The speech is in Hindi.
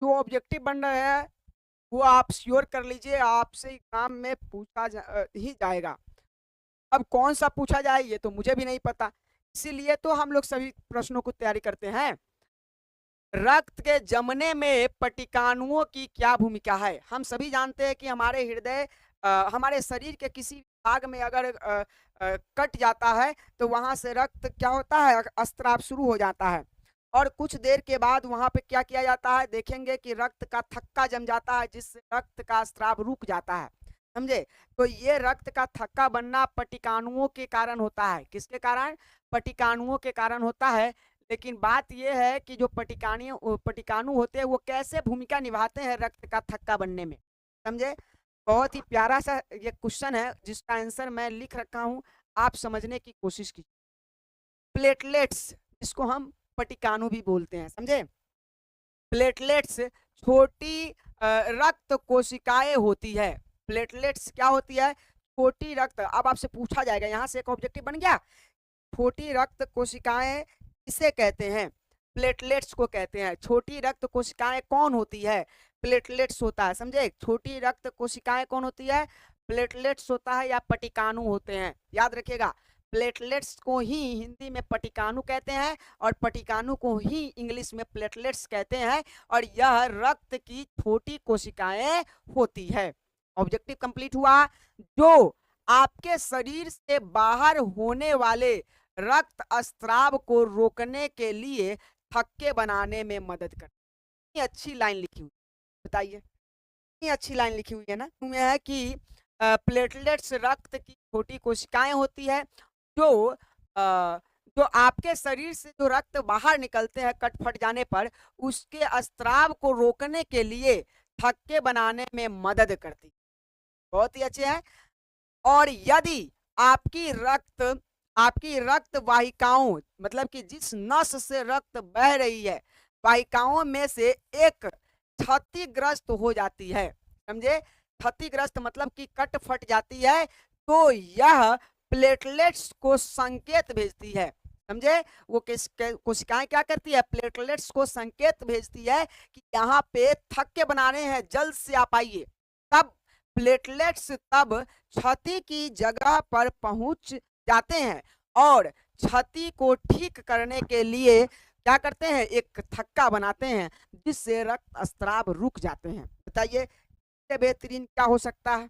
जो ऑब्जेक्टिव बन रहा है वो आप श्योर कर लीजिए, आपसे एग्जाम में ही जाएगा। अब कौन सा पूछा जाए ये तो मुझे भी नहीं पता, इसीलिए तो हम लोग सभी प्रश्नों को तैयारी करते हैं। रक्त के जमने में पटिकाणुओं की क्या भूमिका है? हम सभी जानते हैं कि हमारे हृदय हमारे शरीर के किसी भाग में अगर कट जाता है तो वहां से रक्त क्या होता है, स्त्राव शुरू हो जाता है, और कुछ देर के बाद वहां पे क्या किया जाता है, देखेंगे कि रक्त का थक्का जम जाता है जिससे रक्त का स्त्राव रुक जाता है। समझे? तो ये रक्त का थक्का बनना पटिकाणुओं के कारण होता है। किसके कारण? पटिकाणुओं के कारण होता है। लेकिन बात यह है कि जो पटिकाणु होते हैं वो कैसे भूमिका निभाते हैं रक्त का थक्का बनने में। समझे? बहुत ही प्यारा सा ये क्वेश्चन है जिसका आंसर मैं लिख रखा हूं, आप समझने की कोशिश कीजिए। प्लेटलेट्स, जिसको हम पटिकाणु भी बोलते हैं, समझे? प्लेटलेट्स छोटी रक्त कोशिकाएं होती है। प्लेटलेट्स क्या होती है? छोटी रक्त, अब आपसे पूछा जाएगा, यहां से एक ऑब्जेक्टिव बन गया। छोटी रक्त कोशिकाएं किसे कहते हैं? प्लेटलेट्स को कहते हैं। छोटी रक्त कोशिकाएं कौन होती है? प्लेटलेट्स होता है। समझे? छोटी रक्त कोशिकाएं कौन होती है? प्लेटलेट्स होता है या पटिकाणु होते हैं। याद रखिएगा, प्लेटलेट्स को ही हिंदी में पटिकाणु कहते हैं और पटिकाणु को ही इंग्लिश में प्लेटलेट्स कहते हैं, और यह रक्त की छोटी कोशिकाएं होती है। ऑब्जेक्टिव कंप्लीट हुआ। जो आपके शरीर से बाहर होने वाले रक्त स्त्राव को रोकने के लिए थक्के बनाने में मदद करती है। अच्छी लाइन लिखी हुई, बताइए, इतनी अच्छी लाइन लिखी हुई है ना, में है कि प्लेटलेट्स रक्त की छोटी कोशिकाएं होती है जो जो आपके शरीर से जो रक्त बाहर निकलते हैं कट फट जाने पर, उसके स्त्राव को रोकने के लिए थक्के बनाने में मदद करती है। बहुत ही अच्छे हैं। और यदि आपकी रक्त आपकी रक्त वाहिकाओं, मतलब कि जिस नस से रक्त बह रही है, वाहिकाओं में से एक क्षतिग्रस्त हो जाती है, समझे? क्षतिग्रस्त मतलब कि कट फट जाती है, तो यह प्लेटलेट्स को संकेत भेजती है। समझे? वो कोशिकाएं क्या करती है? प्लेटलेट्स को संकेत भेजती है कि यहाँ पे थक्के बनाने हैं, जल्द से आप आइए। तब प्लेटलेट्स तब क्षति की जगह पर पहुंच जाते हैं और क्षति को ठीक करने के लिए क्या करते हैं? एक थक्का बनाते हैं जिससे रक्त स्त्राव रुक जाते हैं। बताइए, इससे बेहतरीन क्या हो सकता है?